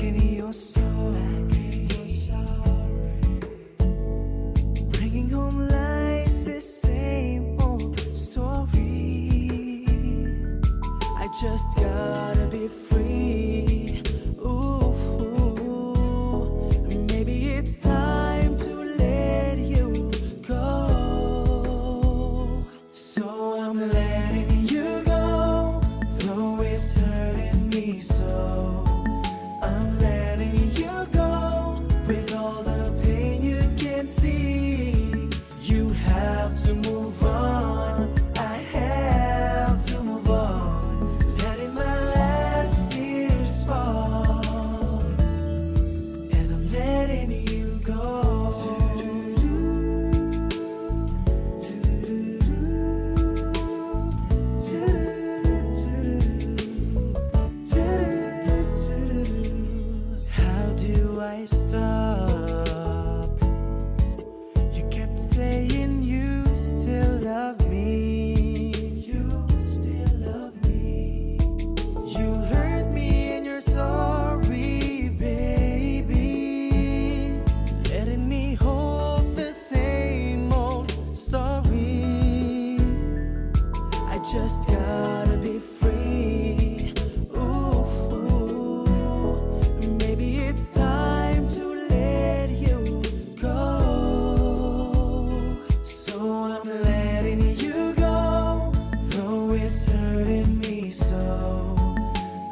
in your sorry, bringing home lies the same old story. I just gotta be free. Ooh, maybe it's time to let you go. So I'm letting you go, though it's hurting me so. I'm letting you go with all the pain you can see. You have to move on. I have to move on. Letting my last tears fall, and I'm letting you go. How do I stop? You kept saying you still love me. You still love me. You hurt me and you're sorry, baby. Letting me hold the same old story. I just gotta be free. Ooh, maybe it's time to let you go. So I'm letting you go, though it's hurting me so.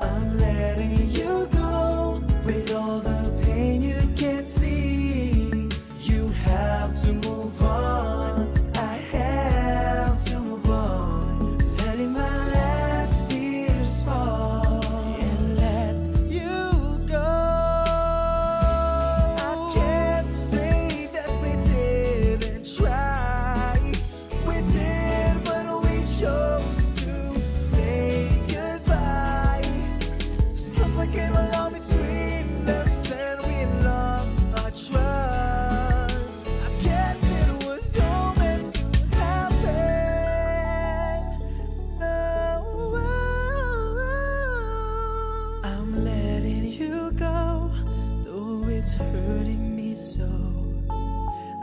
I'm letting you go with all the pain you can't see. You have to move on. I have to move on. Letting my last tears fall and let you go. I can't say that we didn't try. We did, but we chose to say goodbye. Something came along between us and we lost our trust. I guess it was all meant to happen. No, I'm letting you go, though it's hurting me so.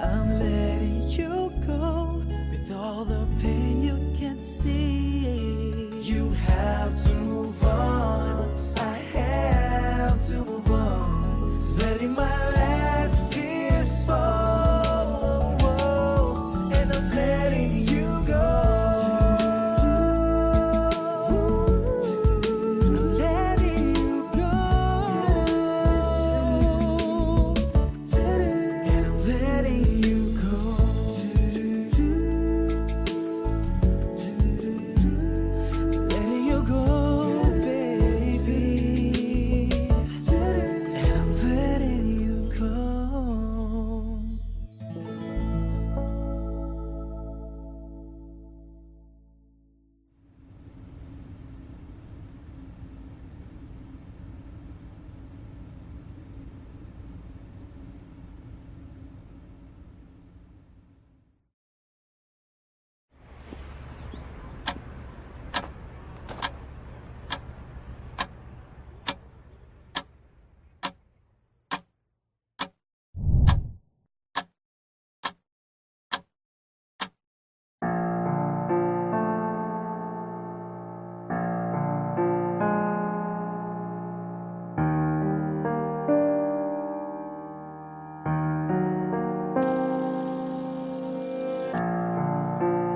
I'm letting you go with all the pain you can't see. You have to move on. I have to move on. Letting my last tears fall, and I'm letting you go. I'm letting you go. And I'm letting you go. Letting you go, baby. And I'm letting you go.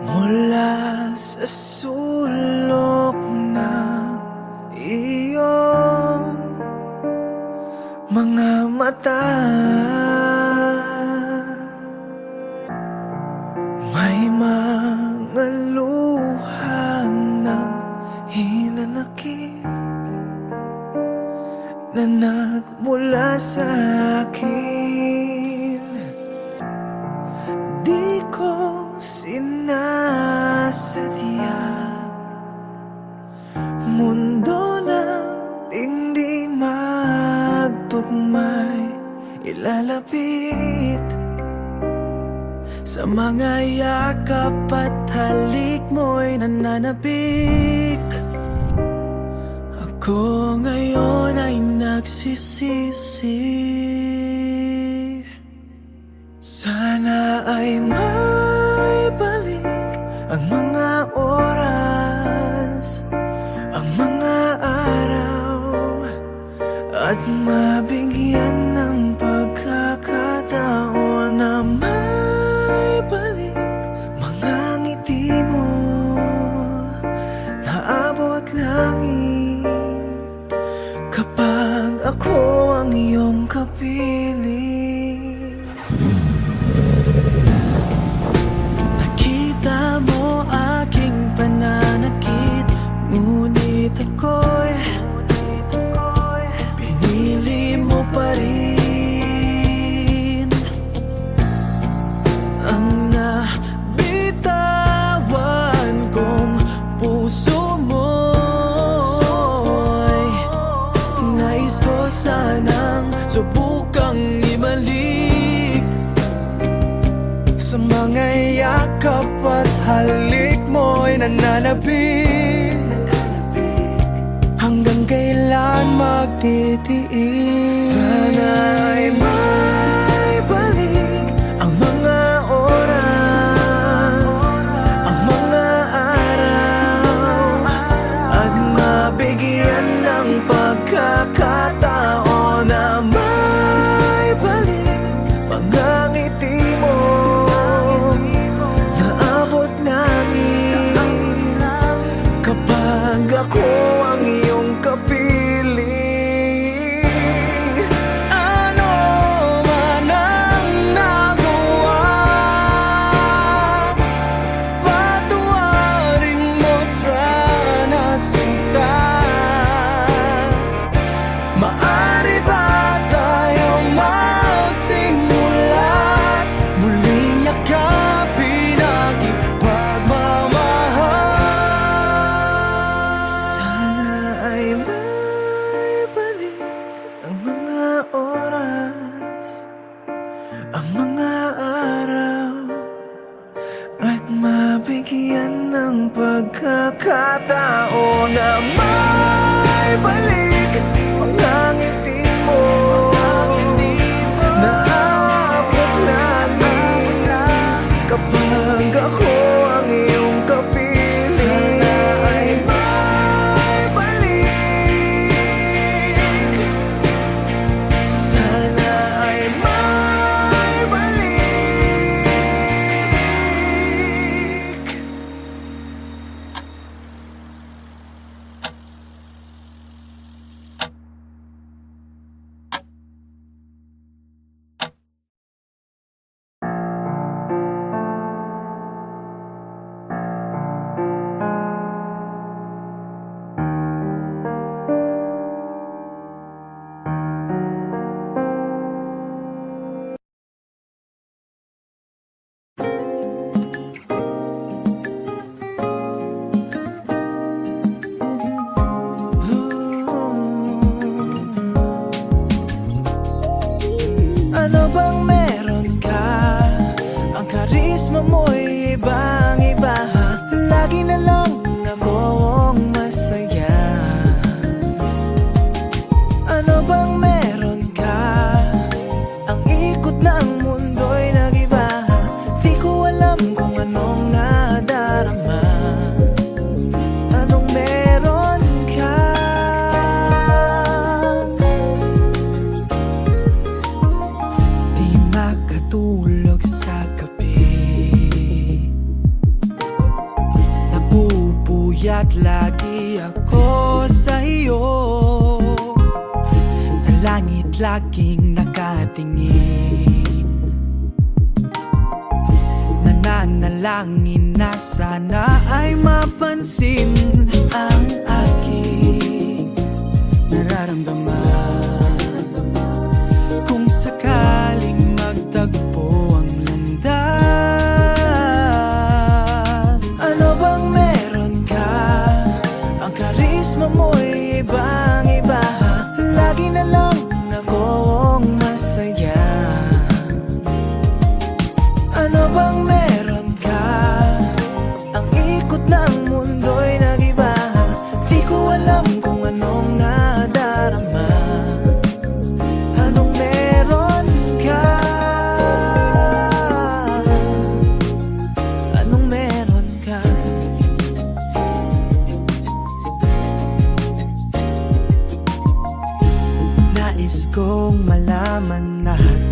Mula sa sulok ng iyong mga mata, may mga luha ng hinanakit na nagmula sa akin. Di ko sinasadya, mundo ng hindi magtugmay ilalapit. Sa mga yakap at halik mo'y nananapik. Ako ngayon ay ay nagsisisi. Sana ay may balik ang mga oras, ang mga araw, at mabigyan ng pagkakataon na may balik mga ngiti mo na abot langit kapag ako ang iyong kapiling. Nakita mo aking pananakit, ngunit ako'y pinili mo pa rin. Ang nabitawan kong puso mo'y nais ko sanang subukang ibalik. Sa mga yakap at halik mo'y nananabik. Hanggang kailan magtitiis? Sana ay may balik ang mga oras, ang mga araw, at mabigyan ng pagkakataon na may balik mga ngiti mo na abot langit kapag ako ang iyong kapiling. Ano man ang nagawa, patawarin mo sana sinta. Maaari ba tayong magsimula, muling yakapin ang pagmamahal? Sana ay may balik ang mga oras, ang mga araw, at mabigyan ng pagkakataon na may balik mga ngiti mo na abot langit kapag ako ang iyong kapiling. Sana ay may balik, sana ay may balik. Ano bang meron ka? Ang karisma mo'y ibang-iba. Lagi na lang akong masaya. Ano bang meron ka? Ang ikot ng mundo'y nag-iba. Di ko alam kung anong nadarama. Anong meron ka? Di makatulog sa gabi, napupuyat lagi ako sa iyo. Sa langit laging nakatingin, nananalangin na sana ay mapansin ang aking nararamdaman. Kung sakaling magtagpo ang landas, ano bang meron ka? Ang karisma mo'y ibang-iba. Lagi na lang akong masaya. Ano bang meron ka? Ang ikot ng mundo'y nag-iba. Di ko alam kung anong nadarama. Nais kong malaman lahat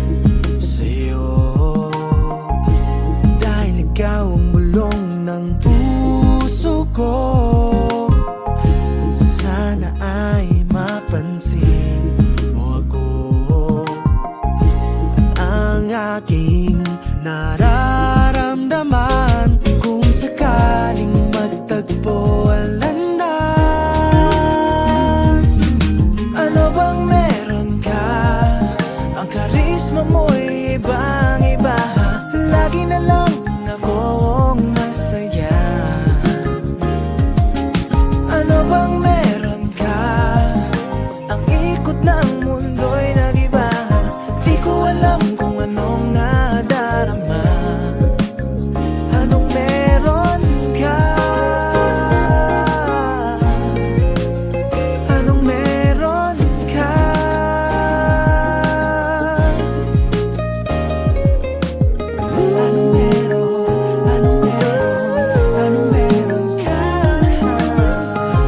sa'yo, dahil ikaw ang bulong ng puso ko. Sana ay mapansin mo ako at ang aking nararamdaman. Kung sakaling magtagpo ang landas, ano bang meron ka? Ang karisma mo'y ibang-iba. Lagi na lang akong masaya. Ano bang meron ka? Ang ikot ng mundo'y nag-iba. Di ko alam kung anong nadarama. Anong meron ka? Anong meron ka? Anong meron? Anong meron? Anong meron ka?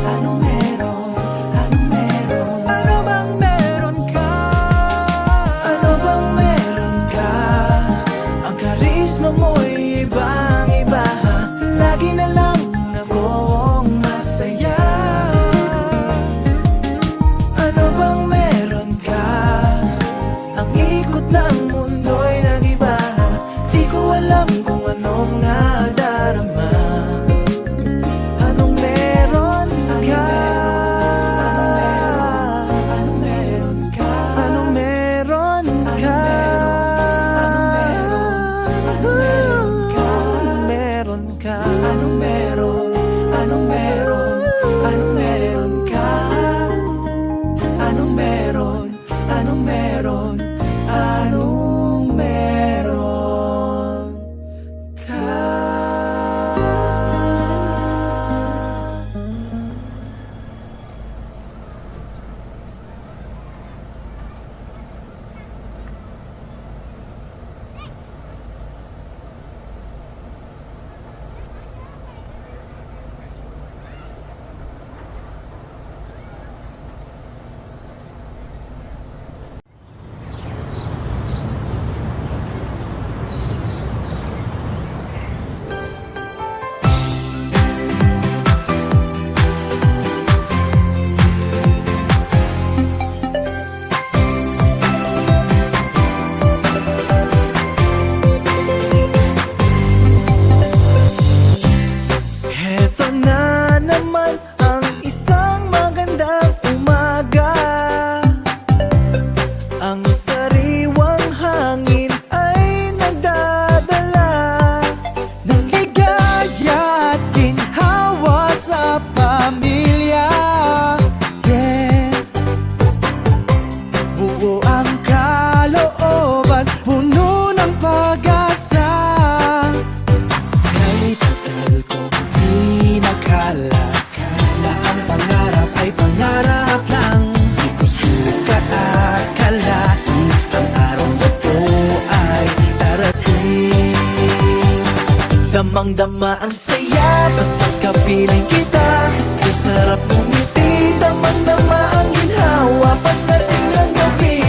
Anong meron? Anong meron? Ano bang meron ka? Ano bang meron ka? Ang karisma mo'y ibang-iba. Lagi na lang akong masaya. Ano bang meron ka? Ang ikot ng mundo'y nag-iba. Di ko alam kung anong nadarama. Anong meron ka? Anong meron ka? Anong meron ka? Anong meron ka? Anong meron? Anong meron? Anong meron ka? Anong meron? Anong meron? Anong meron ka? Heto na naman ang isang magandang umaga. Ang sariwang hangin ay nagdadala ng ligaya at ginhawa sa pamilya. Yeah, buo ang kalooban, puno ng pag-asa. Kahit tagal kong di nakala na ang pangarap ay pangarap lang. Di ko sukat akalain ang araw na to ay darating. Damang-dama ang saya basta kapiling kita. Ay sarap bumiti, damang-dama ang ginhawa. Pagdating ng gabi,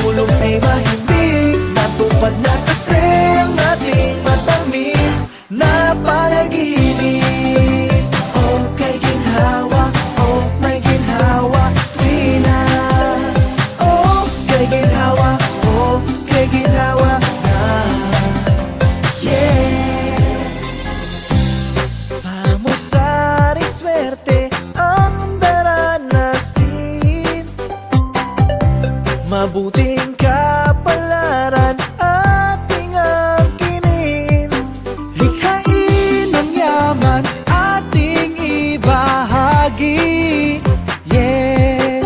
tulog ay mahimbing. Natupad na kasi ang ating matamis na panaginip. Oh, kay ginhawa, oh, may ginhawa, tuwina. Oh, kay ginhawa, oh, kay ginhawa na. Yeah. Samot-saring swerte ang daranasin. Mabuting kapalaran ating angkinin. Likhain ang yaman ating ibahagi. Yeah.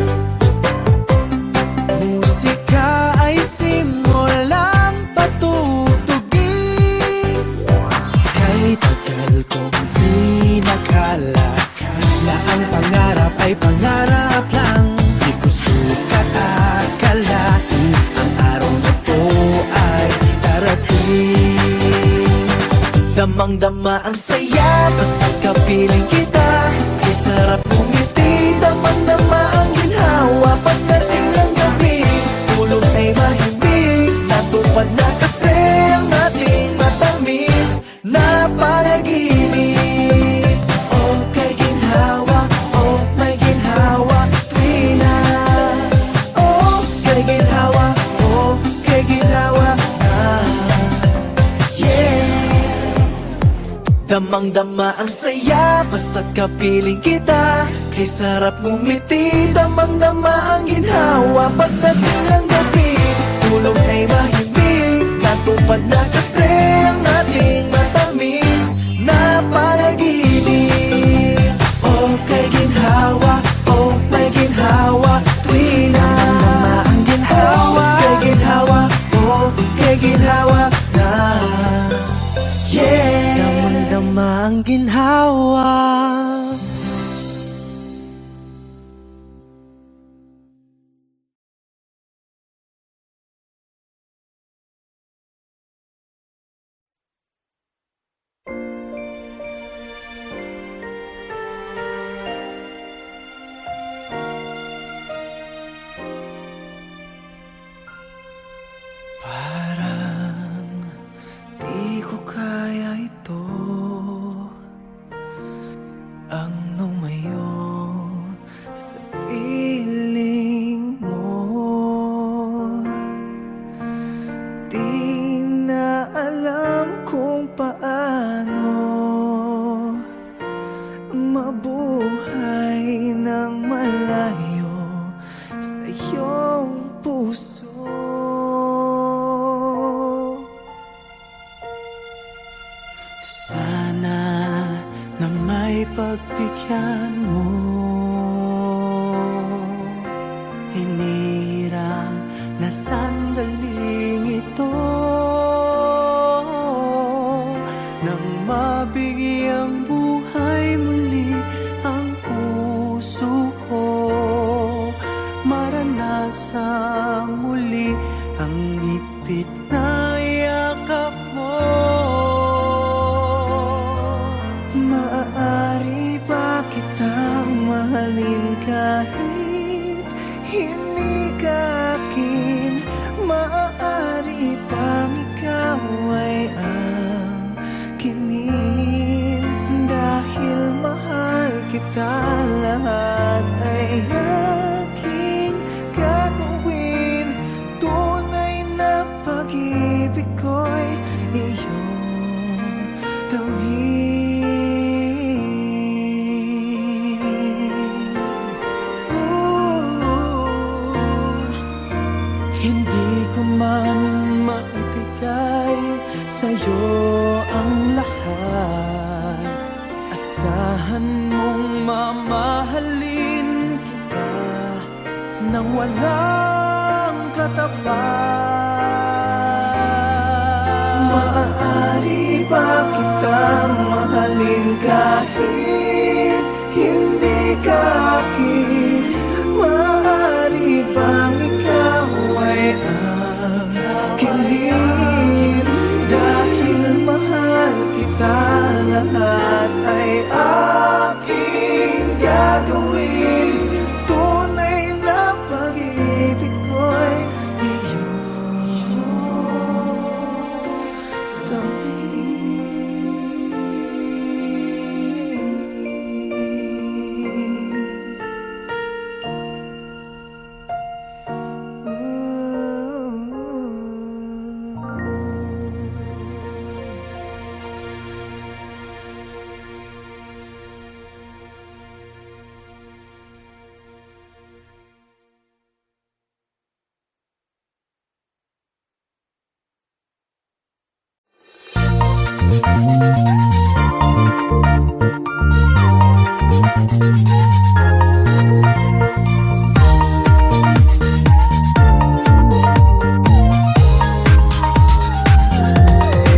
Musika ay simulang patutugin. Kahit tagal kong di nakala na ang pangarap ay pangarap lang. Di ko sukat akalain ang araw na to ay darating. Damang-dama ang saya basta kapiling kita. Ay sarap bumiti, damang-dama ang ginhawa. Pagdating ng gabi, Damang-dama ang saya basta't kapiling kita. Kay sarap ngumiti, damang-dama ang ginhawa. Pagdating ng gabi, tulog ay mahimik. Natupad na kasi ang ating matamis na panaginip. Oh, kay ginhawa, oh, may ginhawa. Tuwing damang-dama ang ginhawa. Kay ginhawa, oh, kay ginhawa na. Yeah, damang-dama ang ginhawa. Parang di ko kaya ito, ang lumayo sa piling mo. Di na alam kung paano mabuhay ng malayo sa iyong puso. Sana na may pagbigyan mo. Hinirang na sandaling ito nang mabigyang buhay muli ang puso ko. Maranasang muli ang higpit na yakap mo. Maaari ba kitang mahalin kahit hindi ka akin? Maaari bang ikaw ay ang kinin? Dahil mahal kita, lahat ay aking gagawin. Tunay na pag-ibig ko'y iyong tawid. Hindi ko man maibigay sa'yo ang lahat. Asahan mong mamahalin kita nang walang katapat. Maaari ba kitang mahalin kahit hindi ka akin? Maaari bang ikaw ay ang kinin? Dahil mahal kita, lahat ay aking gagawin. Tunay na pag-ibig ko'y iyong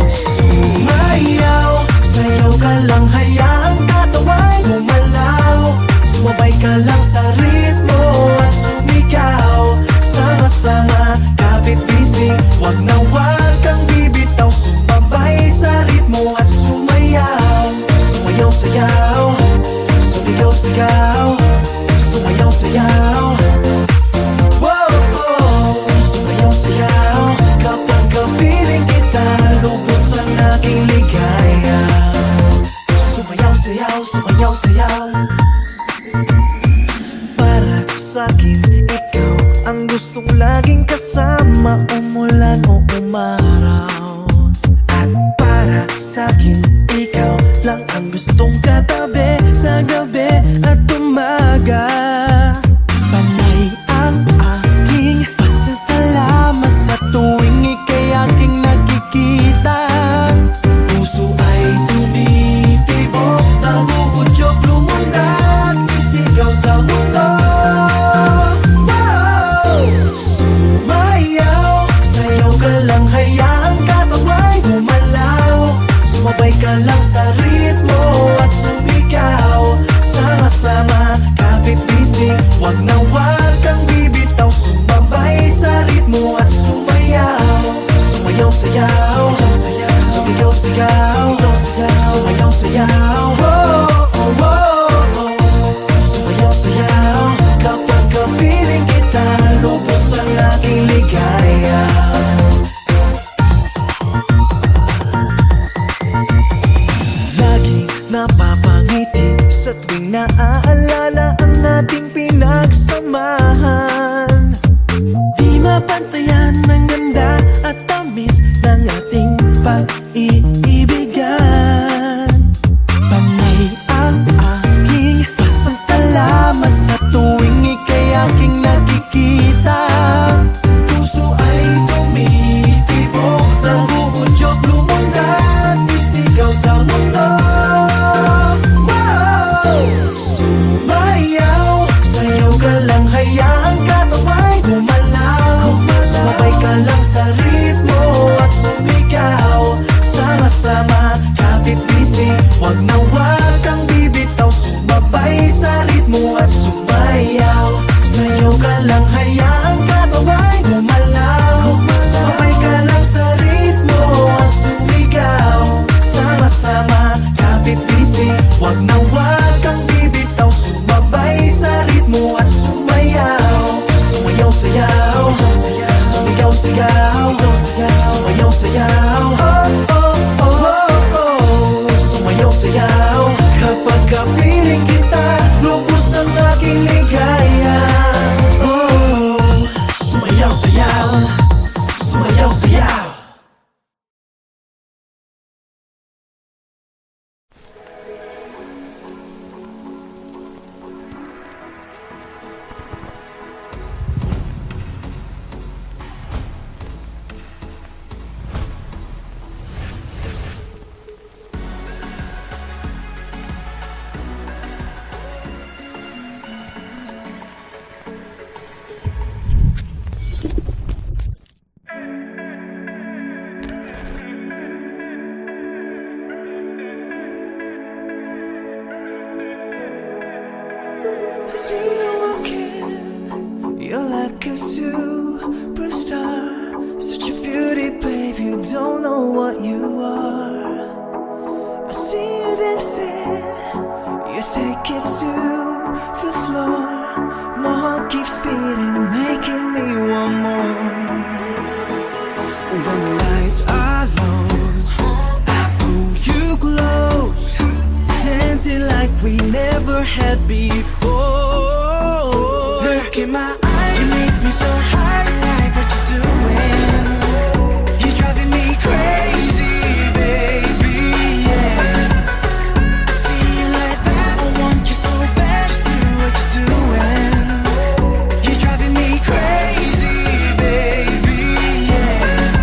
Sumayaw, sayaw ka lang, hayaan katawan gumalaw. Sumabay ka lang sa ritmo at sumigaw. Sama-sama, kapit-bisig, wag na wag kang bibitaw. Sumabay sa ritmo at sumayaw. Sumayaw-sayaw, sumigaw-sigaw, sumayaw-sayaw. Wow, oh, sumayaw-sayaw. Kapag kapiling kita, lubos ang aking ligaya. Sumayaw-sayaw, sumayaw-sayaw. Para sa'kin, ikaw ang gustong laging kasama, umulan o umaraw. At para sa'kin, ikaw lang ang gustong katabi sa gabi at umaga. Panay ang aking pasasalamat sa tuwing ika'y aking nakikita. Puso ay tumitibok, nagugudyok, lumundag, isigaw sa mundo. Sumayaw, sayaw ka lang, hayaan katawan gumalaw. Sumabay ka lang sa ritmo at sumigaw. Sama-sama, kapit-bisig, wag na wag kang bibitaw. Sumabay sa ritmo at sumayaw. Sumayaw-sayaw, sumigaw-sigaw, sumayaw-sayaw, oh, oh, oh. Sumayaw-sayaw, kapag kapiling kita, lubos ang aking ligaya. Laging napapangiti sa tuwing naaalala ang ating pinagsamahan. Di mapantayan ng ganda at tamis ng ating pag-iibigan. Panay ang aking pasasalamat sa tuwing ika'y aking nakikita. Puso ay tumitibok, nagugudyok, lumundag, isigaw sa mundo. Sumayaw, sayaw ka lang, hayaan katawan gumalaw. Sumabay ka lang sa ritmo at sumigaw. Sama-sama, kapit-bisig, wag na wag kang bibitaw. Sumabay sa ritmo at sumayaw. Sayaw ka lang, hayaan katawan gumalaw. Sumabay ka lang sa ritmo at sumigaw. Sama-sama, kapit-bisig, wag na wag kang bibitaw. Sumabay sa ritmo at sumayaw. Sumayaw-sayaw, sumigaw-sigaw, sumayaw-sayaw, oh, oh, oh, oh. Sumayaw-sayaw, kapag kapiling kita, lubos ang aking ligaya. Oh, sumayaw-sayaw, sumayaw-sayaw. See you walking, you're like a superstar. Such a beauty, babe, you don't know what you are. I see you dancing, you take it to the floor. My heart keeps beating, making me want more. When the lights are low, I pull you close, dancing like we never had before. Look in my eyes, you make me so high, like what you're doing. You're driving me crazy, baby, yeah. I see you like that, I want you so bad, just do what you're doing. You're driving me crazy, baby, yeah.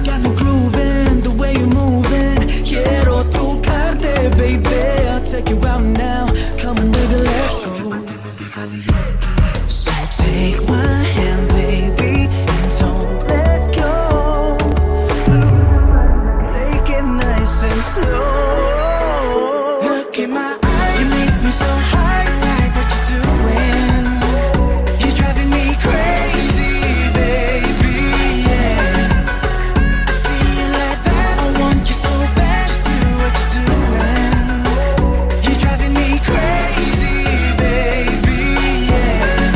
Got me grooving, the way you're moving. Quiero tocarte, baby, I'll take you out now. Come on, baby, let's go. So take my hand, baby, and don't let go. Take it nice and slow. Look in my eyes, you make me so high, like what you're doing. You're driving me crazy, baby, yeah. I see you like that, I want you so bad, just do what you're doing. You're driving me crazy, baby, yeah.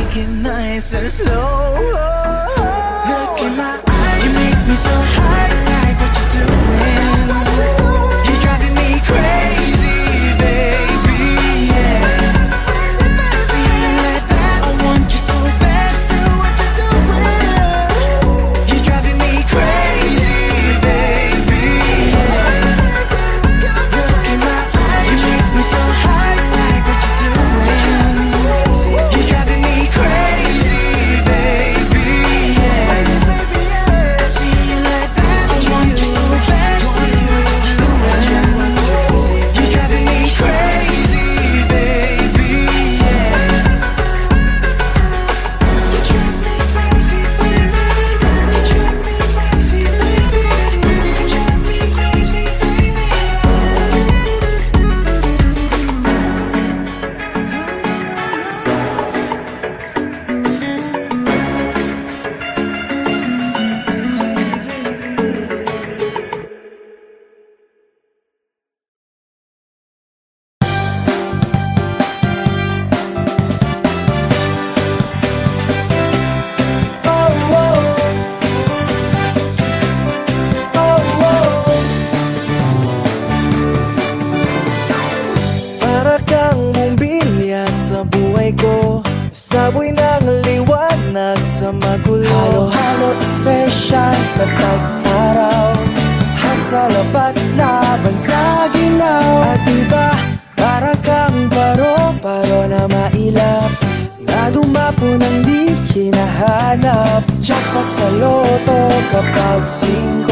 take it nice and slow. Look in my eyes, you make me so high. Like what you're doing, you're driving me crazy, baby. Yeah, see you like that. I want you so bad. Still what you're doing, you're driving me crazy, baby. Yeah, look in my eyes, you make me so high. Like what you're doing, you're driving me crazy, baby. Yeah, see you like that. I want you so bad. See what you're doing, you're driving me crazy, baby. Yeah, you drive me crazy, baby. You drive me crazy, baby. You drive me crazy, para kang bumbilya sa buhay ko, saboy ng liwanag sa magulo. Halo-halo espesyal sa tag-araw, at sa labat laban sa ginaw. At iba, para kang paro-paro na mailap, na dumapo ng di hinahanap. Jackpot sa loto kapag 5,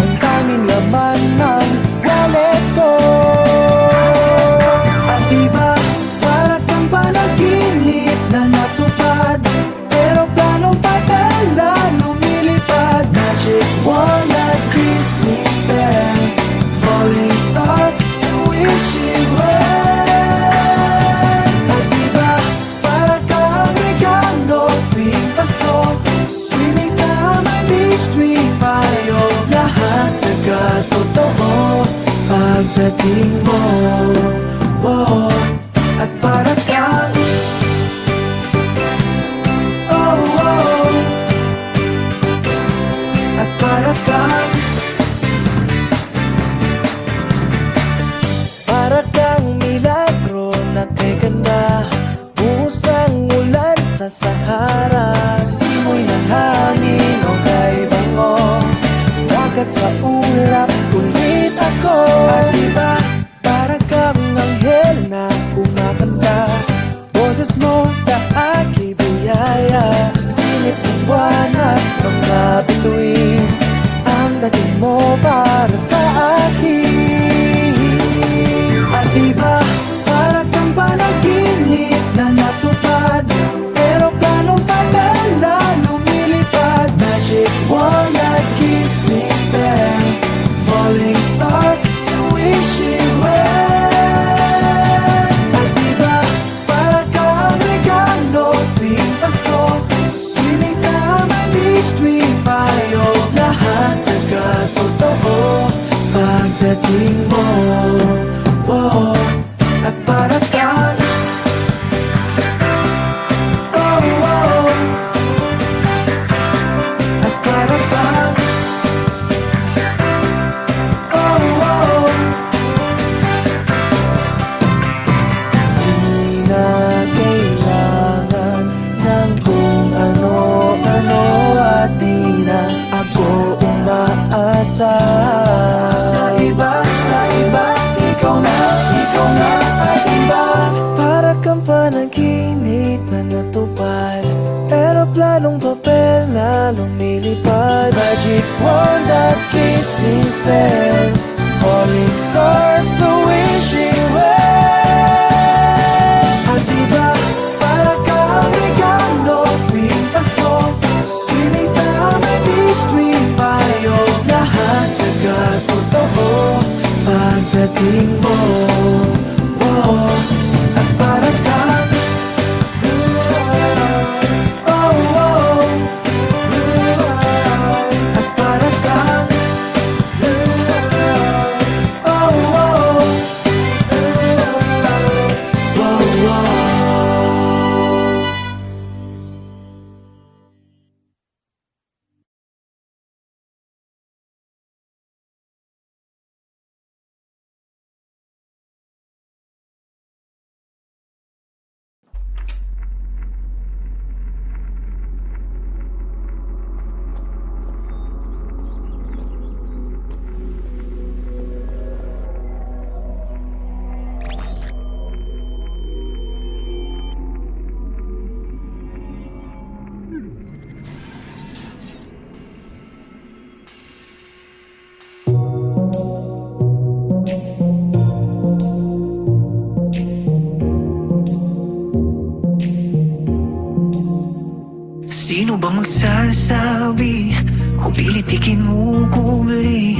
ang tanging laman ng wallet ko. At iba, para kang panaginip na natupad, pero planong papel na lumilipad. Magic wand at kissing spell, falling star sa wishing well. At iba, para kang regalo tuwing Pasko, swimming sa Beach Street Payo. Lahat nagkatotoo pagdating mo. Oh, at para kang oh, oh, at para kang milagro na kay ganda, buhos ng ulan sa Sahara, simoy ng hangin o kay bango, dagat sa ulap, ulit ako. At iba, para kang anghel na kumakanta, boses mo sa aking biyaya, silip ng buwan at mga bituin, ang dating mo para sa akin. At iba, para kang panaginip na natupad, pero planong papel na lumilipad. Magic wand at kissing spell, falling star sa wishing well. At iba, para kang regalo tuwing Pasko, swimming sa Beach Street Payo. Lahat nagkatotoo pagdating mo. Oh, at para kang oh, oh, at para kang oh, oh. Di na kailangan ng kung ano-ano, at di na ako umaasa sa iba, ikaw na at iba. Para kang panaginip na natupad, pero planong papel na lumilipad. Magic wand at kissing spell, falling stars so wishing well. At iba, para kang regalo tuwing Pasko, swimming sa Beach Street Payo. Lahat nagkatotoo pagdating mo. Oh, at para kang oh, oh, at para kang oh, oh. Sino bang magsasabi kung pilit ikinukuli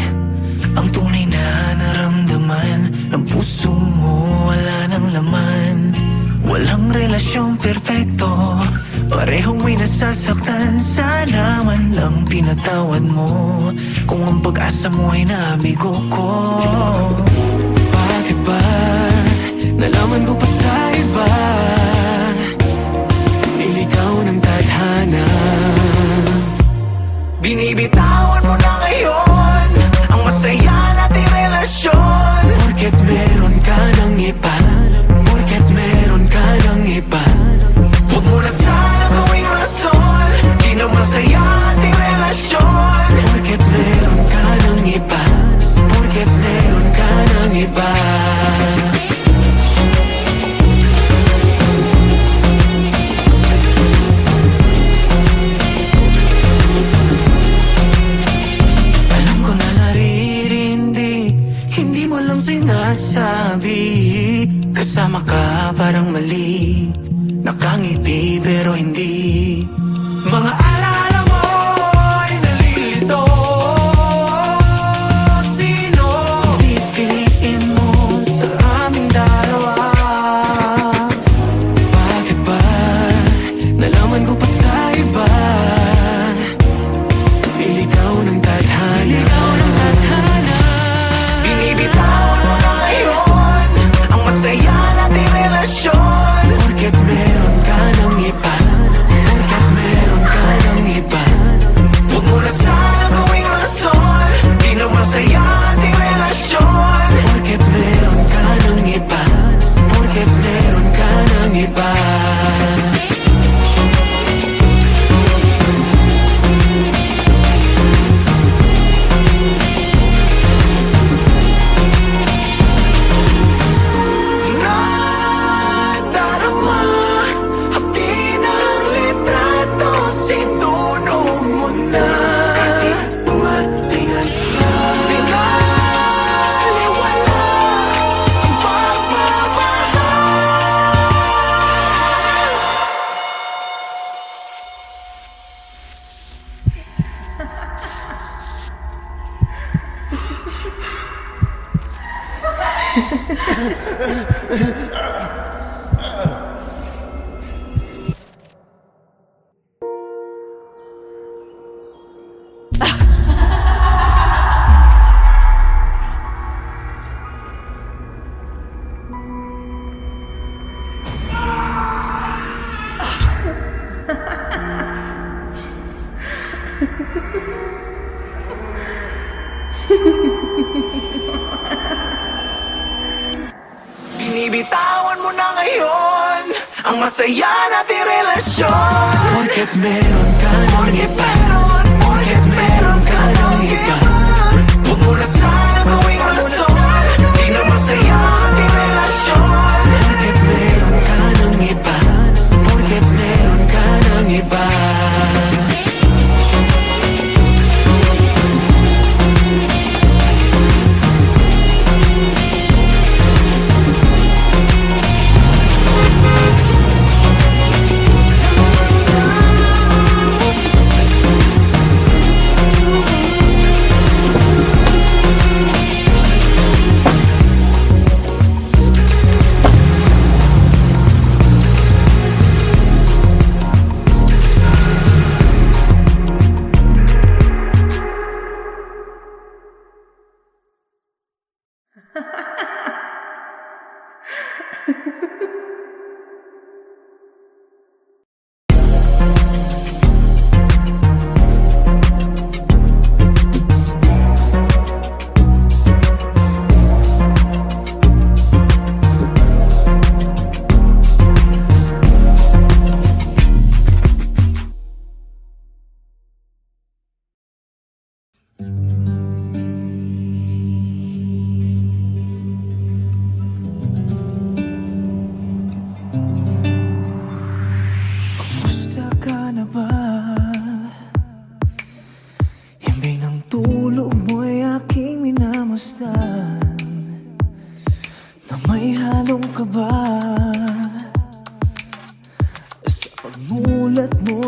ang tunay na naramdaman ng puso mo? Wala nang laman. Walang relasyong perpekto, parehong may nasasaktan. Sana man lang pinatawad mo kung ang pag-asa mo ay nabigo ko. Bakit ba nalaman ko pa sa iba? Iligaw ng tadhana. Binibitawan mo na ngayon ang masaya nating relasyon. Porket meron ka ng iba, porket meron ka ng iba, huwag mo na sana gawing rason. Di na masaya ating relasyon. Porket meron ka ng iba, porket meron ka ng iba. Alam ko na naririndi, hindi mo lang sinasabi. Kasama ka parang mali, nakangiti pero hindi. Mga alaala mo ay nalilito. Sino pipiliin mo sa aming dalawa? Bakit ba nalaman ko pa sa iba? Iligaw ng tadhana, iligaw ng tadhana. Binibitawan mo na ngayon ang masaya nating relasyon. Porket meron ka ng iba, porket meron ka ng iba, huwag mo na sana gawing rason. Di na masaya ating relasyon. Porket meron ka ng iba, porket meron ka ng iba. Nadarama, hapdi ng litrato, sintunog mo na. Kasi tumatingan na, pinaliwala ang pagmamahal. Binibitawan mo na ngayon ang masaya nating relasyon. Porket meron ka ng iba, porket meron ka ng iba, huwag mo na sana gawing rason. Di na masaya ating relasyon. Porket meron ka ng iba, porket meron ka ng iba.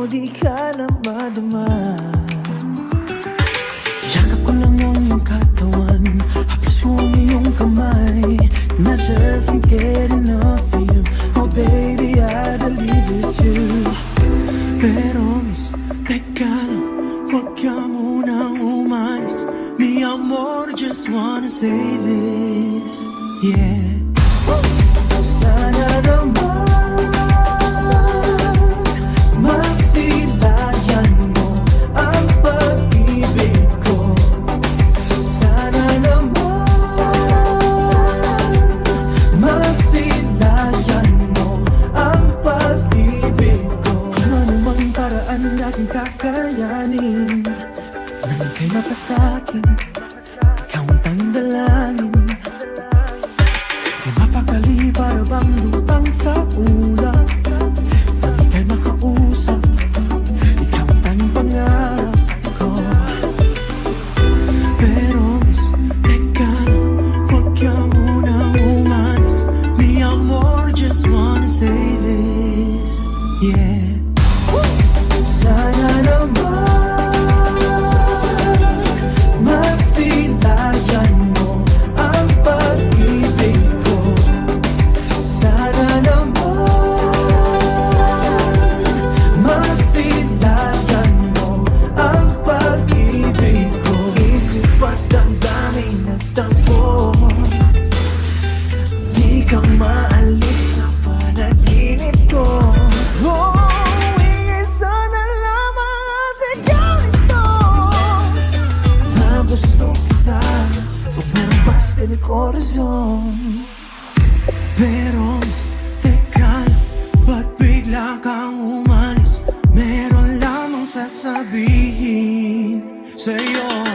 di ka na madama. Yakap ko lang ang iyong katawan, haplos ko ang iyong kamay, and I just can't get enough of you. Oh baby, I believe it's you. Pero miss, teka lang, huwag ka munang umalis. Mi amor, just wanna say this, yeah. Sana naman masilayan mo ang pag-ibig ko. Sana naman masilayan mo ang pag-ibig ko. Kung anumang paraan aking kakayanin nang ika'y mapasakin, ikaw ang tanging dalangin. Di mapakali para bang lutang sa ulap, nang ika'y makausap, ikaw ang tanging pangarap ko. Pero miss, teka lang, huwag ka munang umalis. Mi amor, just wanna say this, yeah. Sana naman masilayan mo ang pag-ibig ko. Sana naman masilayan mo ang pag-ibig ko. Isip at damdamin na tagpo, di ka maalis sa panaginip ko. Oh, sana lamang ang sigaw ito na gusto kita, tumayang basta del corazon. Pero miss, teka lang, ba't bigla kang umalis? Meron lamang sasabihin sa'yo.